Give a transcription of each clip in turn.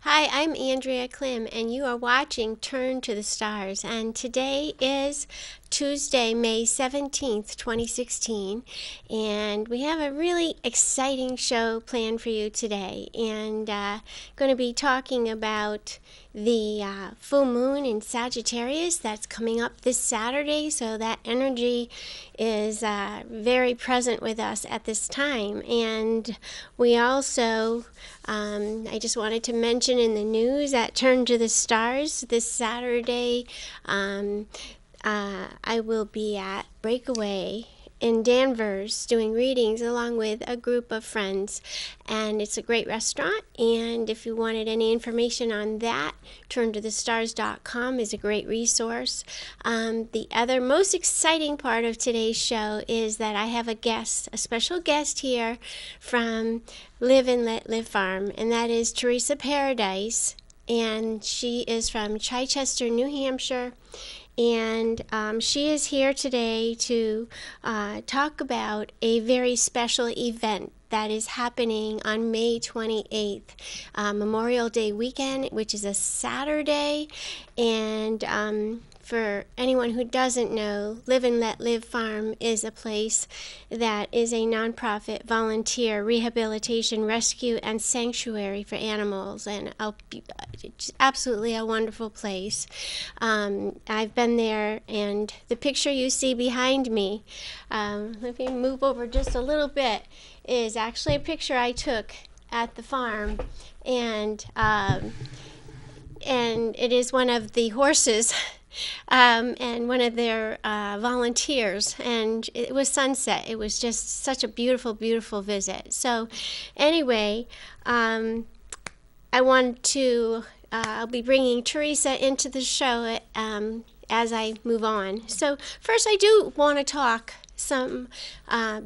Hi, I'm Andrea Klim, and you are watching Turn to the Stars. And today is Tuesday, May 17th, 2016. And we have a really exciting show planned for you today. And going to be talking about the full moon in Sagittarius that's coming up this Saturday. So that energy is very present with us at this time. And we also, I just wanted to mention in the news at Turn to the Stars this Saturday, I will be at Breakaway in Danvers doing readings along with a group of friends, and it's a great restaurant. And if you wanted any information on that, turntothestars.com is a great resource. The other most exciting part of today's show is that I have a special guest here from Live and Let Live Farm, and that is Teresa Paradise, and she is from Chichester, New Hampshire. And she is here today to talk about a very special event that is happening on May 28th, Memorial Day weekend, which is a Saturday. And for anyone who doesn't know, Live and Let Live Farm is a place that is a nonprofit volunteer rehabilitation, rescue, and sanctuary for animals, and it's absolutely a wonderful place. I've been there, and the picture you see behind me, let me move over just a little bit, is actually a picture I took at the farm, and it is one of the horses and one of their volunteers, and it was sunset. It was just such a beautiful, beautiful visit. So anyway, I want to, I'll be bringing Teresa into the show as I move on. So first I do want to talk some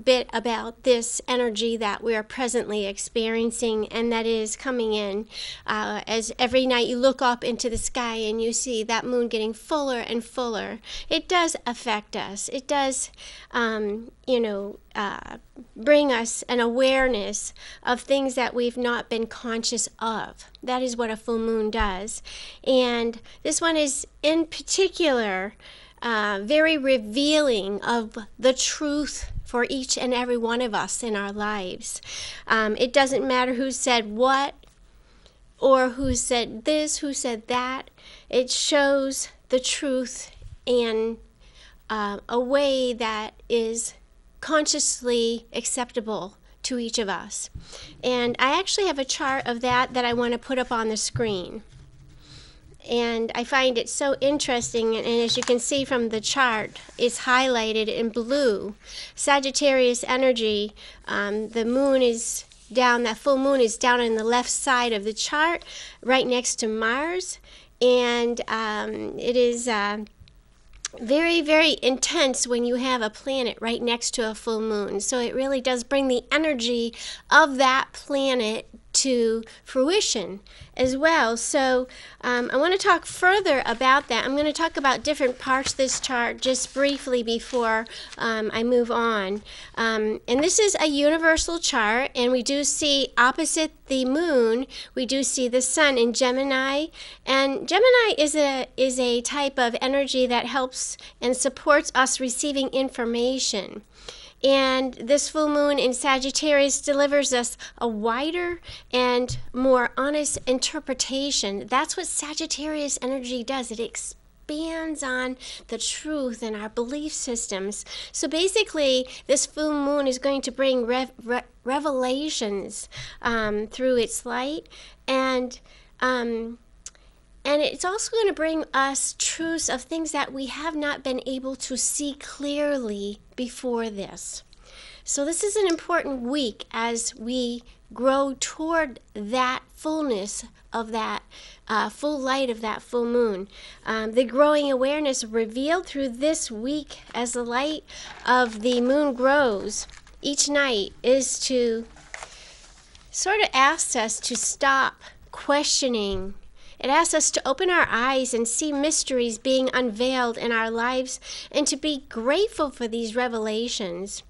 bit about this energy that we are presently experiencing, and that is coming in as every night you look up into the sky and you see that moon getting fuller and fuller. It does affect us. It does bring us an awareness of things that we've not been conscious of. That is what a full moon does. And this one is in particular very revealing of the truth for each and every one of us in our lives. It doesn't matter who said what, or who said this, who said that. It shows the truth in a way that is consciously acceptable to each of us. And I actually have a chart of that I want to put up on the screen. And I find it so interesting, and as you can see from the chart, it's highlighted in blue. Sagittarius energy, the moon is down, that full moon is down on the left side of the chart, right next to Mars. And it is very, very intense when you have a planet right next to a full moon. So it really does bring the energy of that planet to fruition as well. So I want to talk further about that. I'm going to talk about different parts of this chart just briefly before I move on. And this is a universal chart, and we do see opposite the moon, we do see the sun in Gemini. And Gemini is a type of energy that helps and supports us receiving information. And this full moon in Sagittarius delivers us a wider and more honest interpretation. That's what Sagittarius energy does. It expands on the truth and our belief systems. So basically, this full moon is going to bring revelations through its light, and it's also going to bring us truths of things that we have not been able to see clearly before this. So this is an important week as we grow toward that fullness of that full light of that full moon. The growing awareness revealed through this week as the light of the moon grows each night is to sort of ask us to stop questioning. It asks us to open our eyes and see mysteries being unveiled in our lives, and to be grateful for these revelations.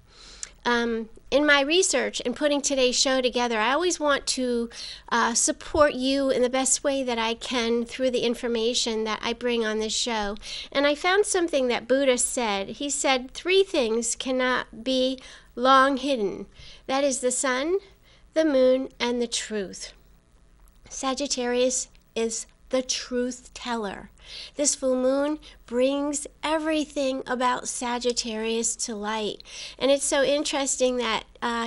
in my research and putting today's show together, I always want to support you in the best way that I can through the information that I bring on this show. And I found something that Buddha said. He said 3 things cannot be long hidden. That is the sun, the moon, and the truth. Sagittarius is the truth teller. This full moon brings everything about Sagittarius to light. And it's so interesting that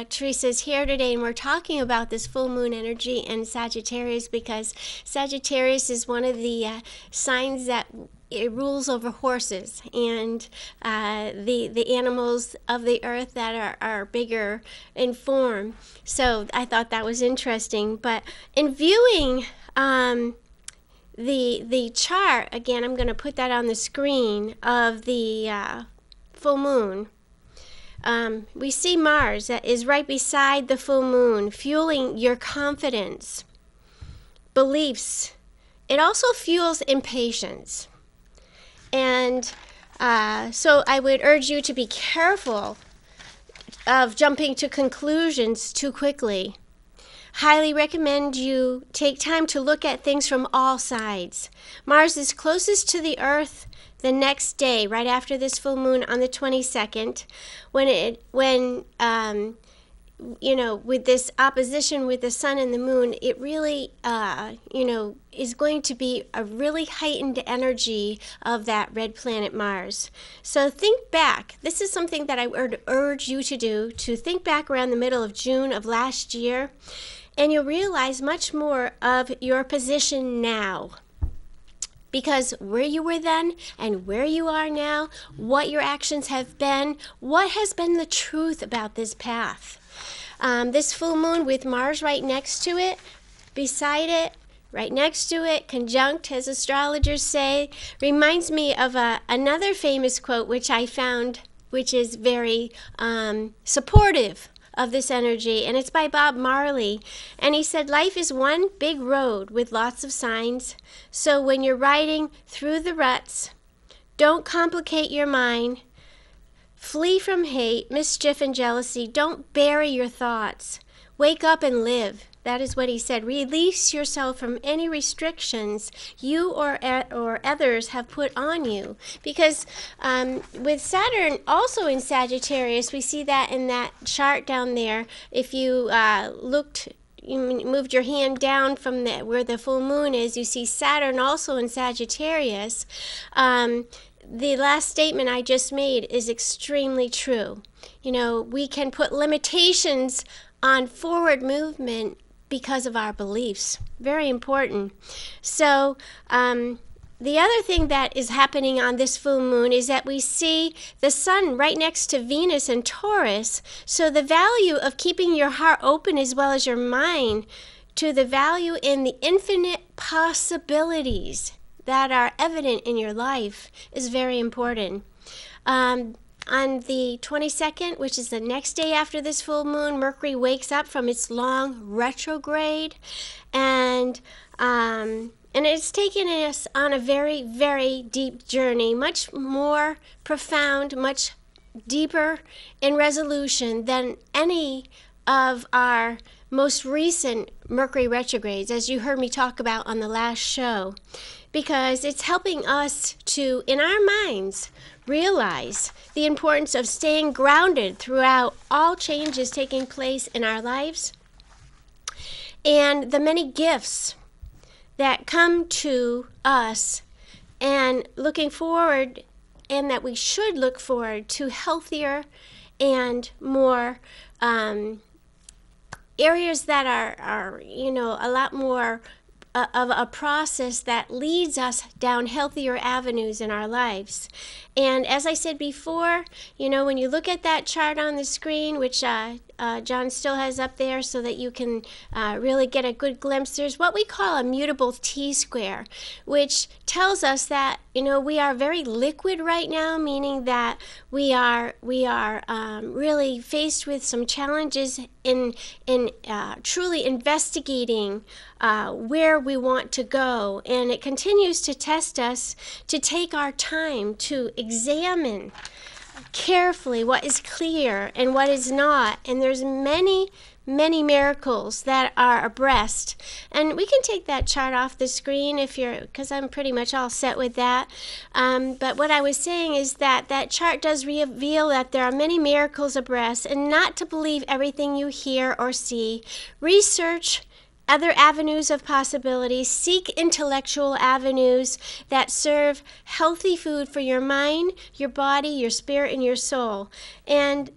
Teresa's here today and we're talking about this full moon energy and Sagittarius, because Sagittarius is one of the signs that it rules over horses and the animals of the earth that are bigger in form. So I thought that was interesting. But in viewing the chart, again, I'm going to put that on the screen, of the full moon. We see Mars that is right beside the full moon, fueling your confidence, beliefs. It also fuels impatience. And so I would urge you to be careful of jumping to conclusions too quickly. Highly recommend you take time to look at things from all sides. Mars is closest to the Earth the next day, right after this full moon on the 22nd, with this opposition with the sun and the moon, it really, is going to be a really heightened energy of that red planet Mars. So think back. This is something that I would urge you to do, to think back around the middle of June of last year, and you'll realize much more of your position now. Because where you were then and where you are now, what your actions have been, what has been the truth about this path. This full moon with Mars right next to it, beside it, right next to it, conjunct, as astrologers say, reminds me of another famous quote which I found, which is very supportive of this energy, and it's by Bob Marley. And he said, life is one big road with lots of signs. So when you're riding through the ruts, don't complicate your mind. Flee from hate, mischief, and jealousy. Don't bury your thoughts. Wake up and live. That is what he said. Release yourself from any restrictions you or others have put on you. Because with Saturn also in Sagittarius, we see that in that chart down there. If you you moved your hand down from where the full moon is, you see Saturn also in Sagittarius. The last statement I just made is extremely true. We can put limitations on forward movement because of our beliefs. Very important. So the other thing that is happening on this full moon is that we see the sun right next to Venus and Taurus. So the value of keeping your heart open as well as your mind to the value in the infinite possibilities that are evident in your life is very important. On the 22nd, which is the next day after this full moon, Mercury wakes up from its long retrograde, and it's taken us on a very, very deep journey, much more profound, much deeper in resolution than any of our most recent Mercury retrogrades, as you heard me talk about on the last show, because it's helping us to, in our minds, realize the importance of staying grounded throughout all changes taking place in our lives and the many gifts that come to us, and looking forward, and that we should look forward to healthier and more areas that are a lot more of a process that leads us down healthier avenues in our lives. And as I said before, when you look at that chart on the screen, which John still has up there so that you can really get a good glimpse, there's what we call a mutable T-square, which tells us that we are very liquid right now, meaning that we are really faced with some challenges in truly investigating where we want to go. And it continues to test us to take our time to examine carefully what is clear and what is not. And there's many miracles that are abreast. And we can take that chart off the screen if you're, because I'm pretty much all set with that. But what I was saying is that that chart does reveal that there are many miracles abreast, and not to believe everything you hear or see. Research other avenues of possibilities. Seek intellectual avenues that serve healthy food for your mind, your body, your spirit, and your soul. And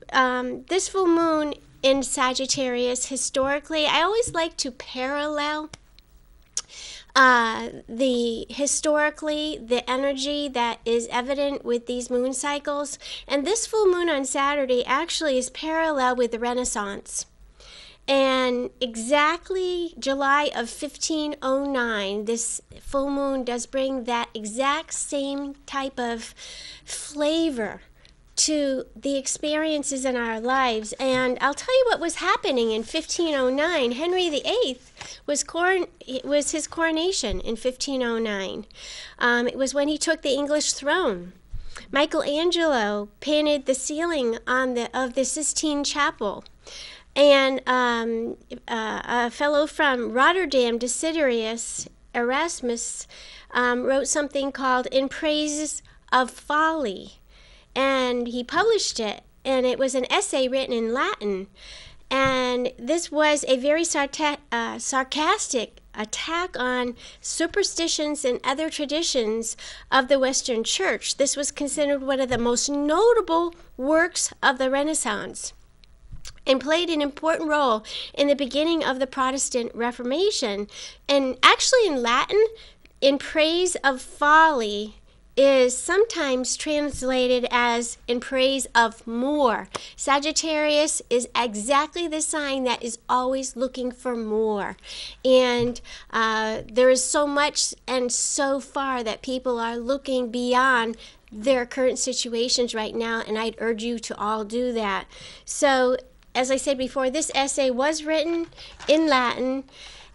this full moon in Sagittarius, historically, I always like to parallel the energy that is evident with these moon cycles. And this full moon on Saturday actually is parallel with the Renaissance. And exactly July of 1509, this full moon does bring that exact same type of flavor to the experiences in our lives. And I'll tell you what was happening in 1509. Henry VIII was his coronation in 1509. It was when he took the English throne. Michelangelo painted the ceiling of the Sistine Chapel. And a fellow from Rotterdam, Desiderius Erasmus, wrote something called In Praise of Folly. And he published it, and it was an essay written in Latin. And this was a very sarcastic attack on superstitions and other traditions of the Western Church. This was considered one of the most notable works of the Renaissance, and played an important role in the beginning of the Protestant Reformation. And actually in Latin, In Praise of Folly is sometimes translated as In Praise of More. Sagittarius is exactly the sign that is always looking for more. And there is so much and so far that people are looking beyond their current situations right now, and I'd urge you to all do that. So, as I said before, this essay was written in Latin.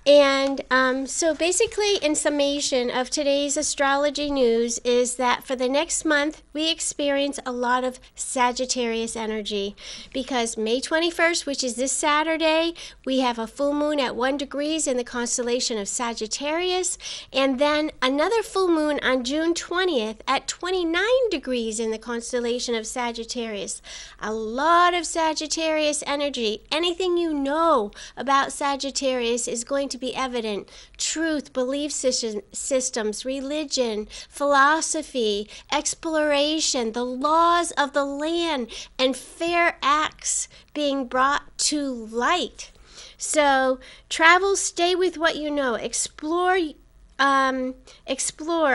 And so basically, in summation of today's astrology news, is that for the next month, we experience a lot of Sagittarius energy, because May 21st, which is this Saturday, we have a full moon at 1 degrees in the constellation of Sagittarius, and then another full moon on June 20th at 29 degrees in the constellation of Sagittarius. A lot of Sagittarius energy. Anything you know about Sagittarius is going to be evident. Truth, belief systems, religion, philosophy, exploration, the laws of the land, and fair acts being brought to light. So travel, stay with what you know, explore.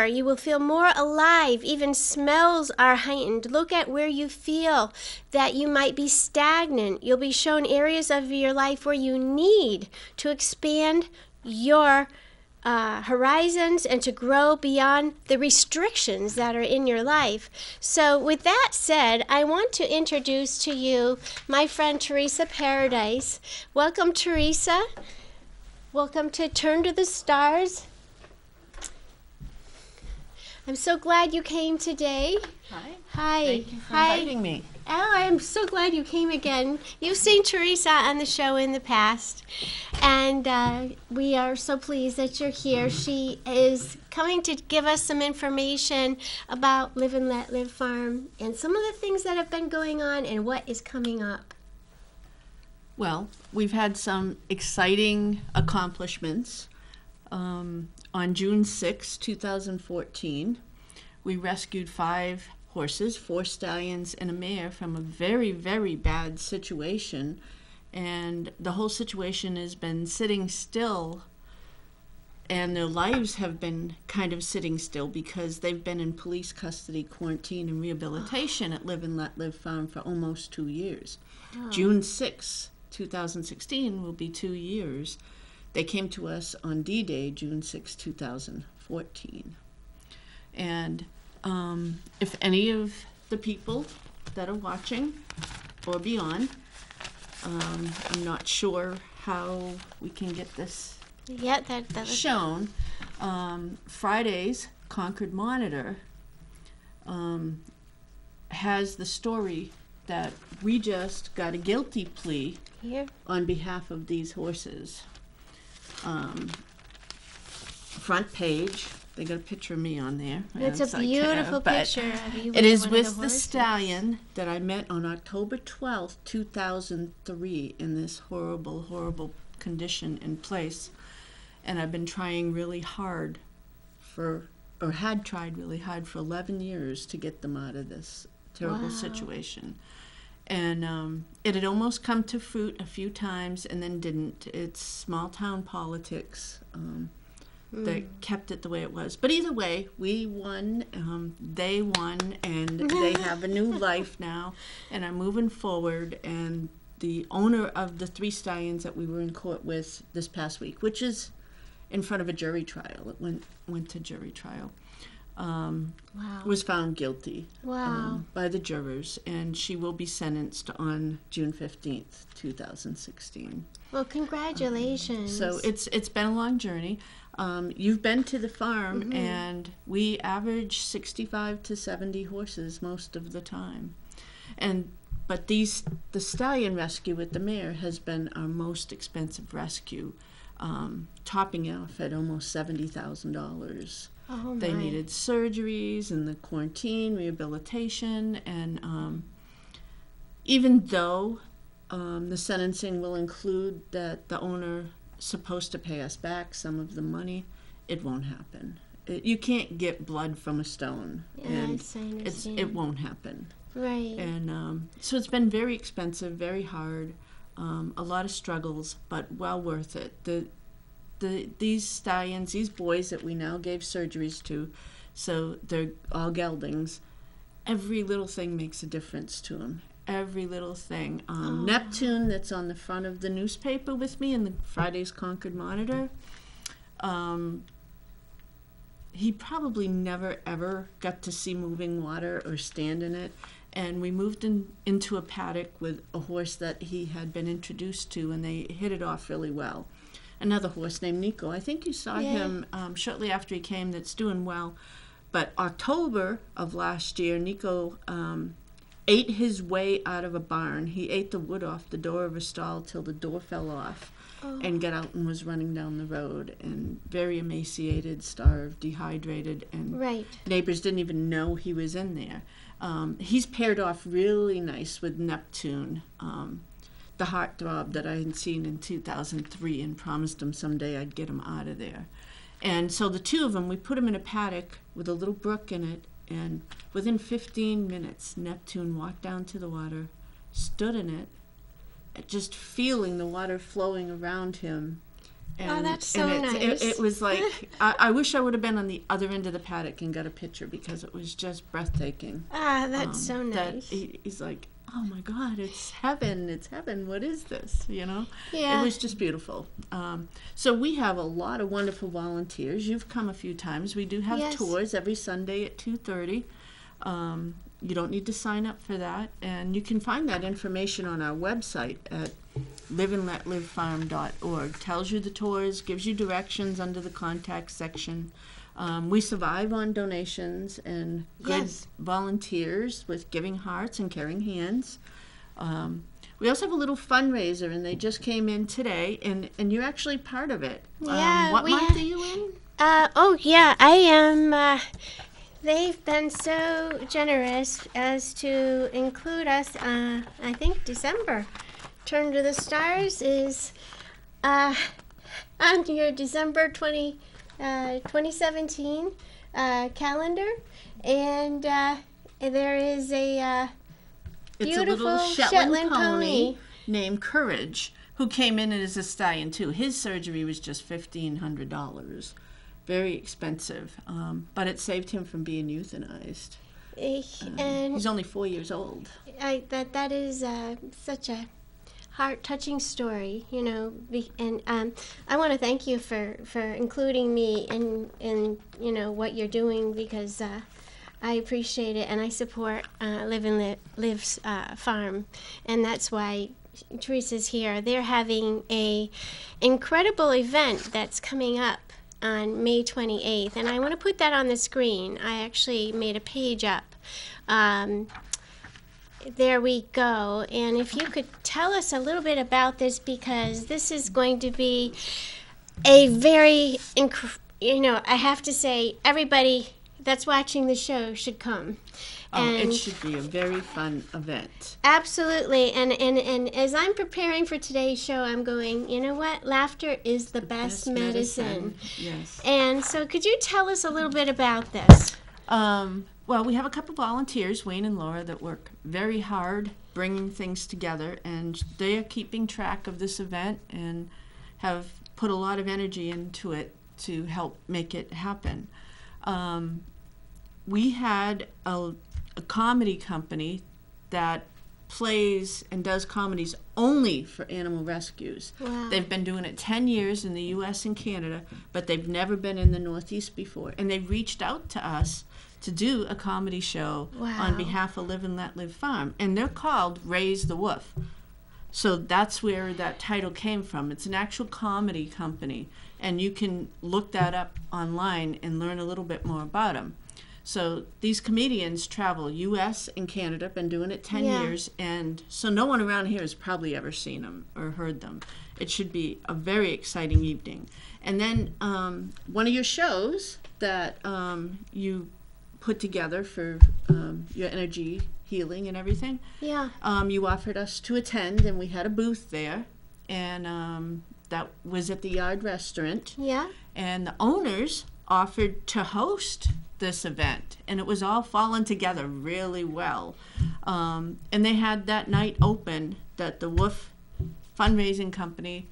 You will feel more alive. Even smells are heightened. Look at where you feel that you might be stagnant. You'll be shown areas of your life where you need to expand your horizons and to grow beyond the restrictions that are in your life. So with that said, I want to introduce to you my friend Teresa Paradise. Welcome, Teresa. Welcome to Turn to the Stars. I'm so glad you came today. Hi. Hi. Thank you for inviting me. Oh, I'm so glad you came again. You've seen Teresa on the show in the past, and we are so pleased that you're here. She is coming to give us some information about Live and Let Live Farm and some of the things that have been going on and what is coming up. Well, we've had some exciting accomplishments. On June 6, 2014, we rescued 5 horses, 4 stallions and a mare, from a very, very bad situation. And the whole situation has been sitting still, and their lives have been kind of sitting still because they've been in police custody, quarantine, and rehabilitation at Live and Let Live Farm for almost 2 years. Oh. June 6, 2016 will be 2 years. They came to us on D-Day, June 6, 2014. And if any of the people that are watching or beyond, I'm not sure how we can get this shown. Friday's Concord Monitor has the story that we just got a guilty plea Here. on behalf of these horses. Front page, they got a picture of me on there. It's a beautiful picture of you. It is with the stallion that I met on October 12th, 2003, in this horrible, horrible condition and place. And I've been trying really hard had tried really hard for 11 years to get them out of this terrible situation. And it had almost come to fruit a few times and then didn't. It's small town politics that kept it the way it was. But either way, we won, they won, and they have a new life now and are moving forward. And the owner of the 3 stallions that we were in court with this past week, which is in front of a jury trial, it went to jury trial, was found guilty by the jurors, and she will be sentenced on June 15th, 2016. Well, congratulations. So it's been a long journey. You've been to the farm, and we average 65 to 70 horses most of the time. But the stallion rescue with the mare has been our most expensive rescue, topping off at almost $70,000. Oh, they needed surgeries and the quarantine, rehabilitation, and even though the sentencing will include that the owner supposed to pay us back some of the money, it won't happen. You can't get blood from a stone, and it won't happen. Right. And so it's been very expensive, very hard, a lot of struggles, but well worth it. These stallions, these boys that we now gave surgeries to, so they're all geldings, every little thing makes a difference to them. Every little thing. Neptune, that's on the front of the newspaper with me in the Friday's Concord Monitor, he probably never ever got to see moving water or stand in it. And we moved into a paddock with a horse that he had been introduced to, and they hit it off really well. Another horse named Nico. I think you saw him shortly after he came, that's doing well. But October of last year, Nico ate his way out of a barn. He ate the wood off the door of a stall till the door fell off and got out and was running down the road, and very emaciated, starved, dehydrated, and neighbors didn't even know he was in there. He's paired off really nice with Neptune, the heartthrob that I had seen in 2003, and promised him someday I'd get him out of there. And so the two of them, we put them in a paddock with a little brook in it, and within 15 minutes, Neptune walked down to the water, stood in it, just feeling the water flowing around him. And, that's so nice. It was like, I wish I would have been on the other end of the paddock and got a picture, because it was just breathtaking. That's so nice. He's like, oh my God, it's heaven, what is this, you know? Yeah. It was just beautiful. So we have a lot of wonderful volunteers. You've come a few times. We do have tours every Sunday at 2:30. You don't need to sign up for that, and you can find that information on our website at liveandletlivefarm.org. Tells you the tours, gives you directions under the contact section. We survive on donations and good volunteers with giving hearts and caring hands. We also have a little fundraiser, and they just came in today, and you're actually part of it. What month are you in? I am. They've been so generous as to include us, I think December. Turn to the Stars is on your December 2017 calendar. And there is a beautiful little Shetland pony named Courage, who came in as a stallion too. His surgery was just $1,500. Very expensive, but it saved him from being euthanized. And he's only 4 years old. That is such a heart-touching story, you know. And I want to thank you for including me in you know what you're doing, because I appreciate it, and I support Live and Live's farm, and that's why Teresa's here. They're having a incredible event that's coming up on May 28th, and I want to put that on the screen. I actually made a page up. There we go. And if you could tell us a little bit about this, because this is going to be a very, I have to say, everybody that's watching the show should come. Oh, it should be a very fun event. Absolutely. And as I'm preparing for today's show, I'm going, you know what? Laughter is the best medicine. Yes. And so could you tell us a little bit about this? Well, we have a couple volunteers, Wayne and Laura, that work very hard bringing things together, and they are keeping track of this event and have put a lot of energy into it to help make it happen. We had a comedy company that plays and does comedies only for animal rescues. Wow. They've been doing it 10 years in the U.S. and Canada, but they've never been in the Northeast before. And they reached out to us to do a comedy show on behalf of Live and Let Live Farm. And they're called Raise the Woof. So that's where that title came from. It's an actual comedy company. And you can look that up online and learn a little bit more about them. So these comedians travel U.S. and Canada, been doing it 10 years, and so no one around here has probably ever seen them or heard them. It should be a very exciting evening. And then one of your shows that you put together for your energy healing and everything, you offered us to attend, and we had a booth there, and that was at the Yard Restaurant. Yeah. And the owners offered to host this event, and it was all falling together really well. And they had that night open that the Wolf fundraising company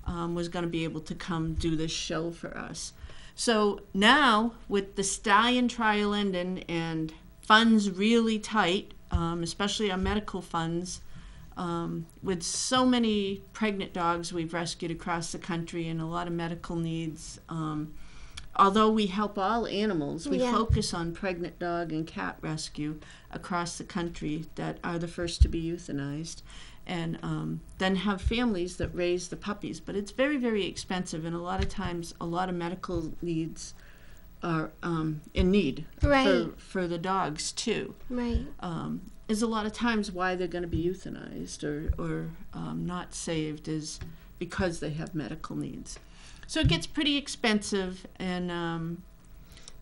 was going to be able to come do this show for us. So now with the stallion trial ending and funds really tight, especially our medical funds, with so many pregnant dogs we've rescued across the country and a lot of medical needs, although we help all animals, we focus on pregnant dog and cat rescue across the country that are the first to be euthanized, and then have families that raise the puppies. But it's very, very expensive, and a lot of times a lot of medical needs are in need for the dogs too. Right. Is a lot of times why they're going to be euthanized or not saved is because they have medical needs. So it gets pretty expensive, and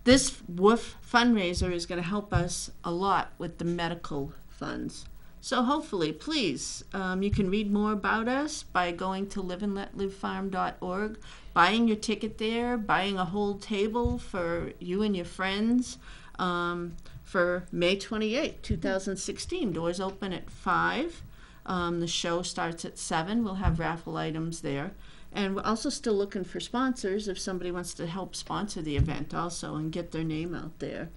this Woof fundraiser is going to help us a lot with the medical funds. So hopefully, please, you can read more about us by going to liveandletlivefarm.org, buying your ticket there, buying a whole table for you and your friends for May 28, 2016. Doors open at 5. The show starts at 7. We'll have raffle items there. And we're also still looking for sponsors if somebody wants to help sponsor the event also and get their name out there.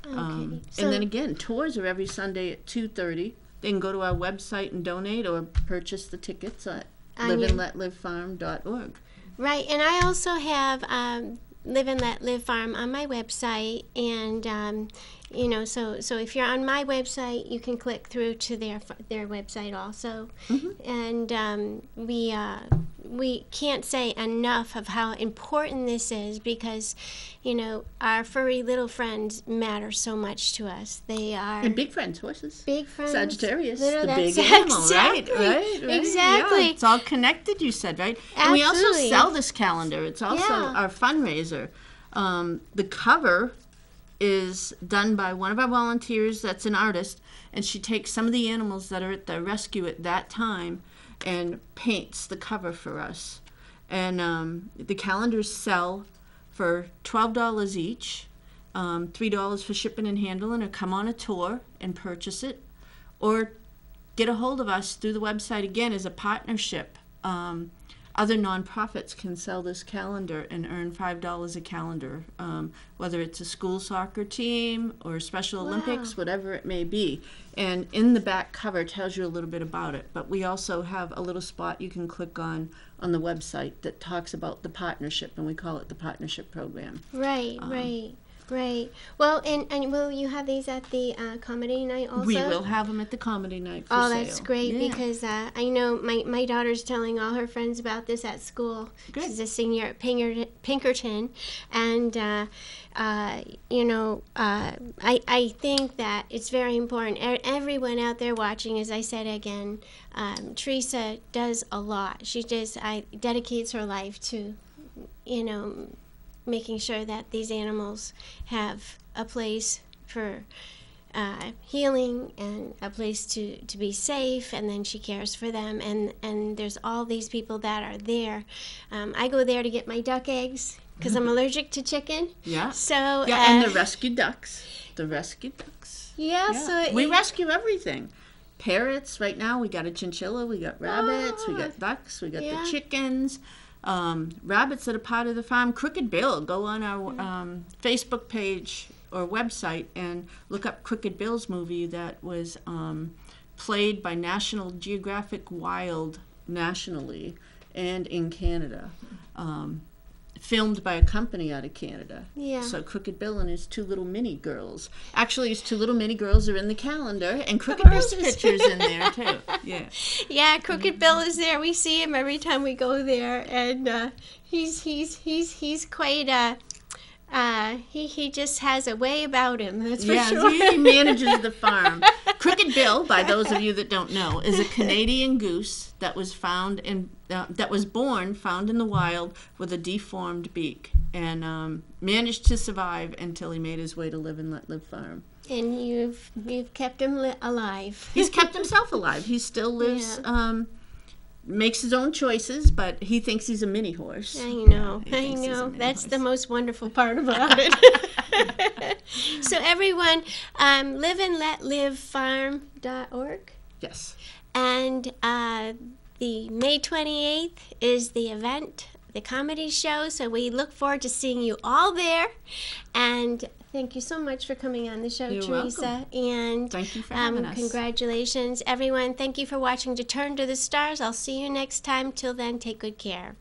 Okay. And then again, tours are every Sunday at 2:30. They can go to our website and donate or purchase the tickets at liveandletlivefarm.org. Right, and I also have Live and Let Live Farm on my website, and so if you're on my website, you can click through to their website also. Mm-hmm. And we can't say enough of how important this is, because our furry little friends matter so much to us. They are and big friends, horses. Big friends. Sagittarius, the big animal, exactly, right? Exactly. Yeah, it's all connected, you said, right? Absolutely. And we also sell this calendar. It's also our fundraiser. The cover is done by one of our volunteers that's an artist, and she takes some of the animals that are at the rescue at that time and paints the cover for us. And the calendars sell for $12 each, $3 for shipping and handling, or come on a tour and purchase it, or get a hold of us through the website. Again, as a partnership. Other nonprofits can sell this calendar and earn $5 a calendar, whether it's a school soccer team or Special Olympics, whatever it may be. And in the back cover tells you a little bit about it. But we also have a little spot you can click on the website that talks about the partnership, and we call it the partnership program. Right, right. Right. Well, and will you have these at the comedy night also? We will have them at the comedy night for Oh, sale. that's great, Yeah. because I know my daughter's telling all her friends about this at school. Good. She's a senior at Pinkerton, and I think that it's very important. Everyone out there watching, as I said again, Teresa does a lot. She just dedicates her life to, making sure that these animals have a place for healing and a place to be safe, and then she cares for them, and there's all these people that are there. I go there to get my duck eggs because I'm allergic to chicken. Yeah. So yeah, and the rescued ducks. The rescued ducks. Yeah. So we rescue everything. Parrots. Right now, we got a chinchilla. We got rabbits. We got ducks. We got the chickens. Rabbits that are part of the farm. Crooked Bill. Go on our Facebook page or website and look up Crooked Bill's movie that was played by National Geographic Wild nationally and in Canada. Filmed by a company out of Canada. Yeah. So Crooked Bill and his two little mini girls. Actually, his two little mini girls are in the calendar, and Crooked Bill's picture's in there too. Yeah. Yeah, Crooked Bill is there. We see him every time we go there, and he's quite he just has a way about him. That's for sure. He manages the farm. Crooked Bill, by those of you that don't know, is a Canadian goose that was found found in the wild with a deformed beak, and managed to survive until he made his way to Live and Let Live farm. And you've kept him alive. He's kept himself alive. He still lives. Makes his own choices, but he thinks he's a mini horse. I know. That's the most wonderful part about it. So everyone, liveandletlivefarm.org. Yes. And the May 28th is the event, the comedy show. So we look forward to seeing you all there. And thank you so much for coming on the show, You're Teresa. welcome. And thank you for having us. Congratulations, everyone. Thank you for watching To Turn to the Stars. I'll see you next time. Till then, take good care.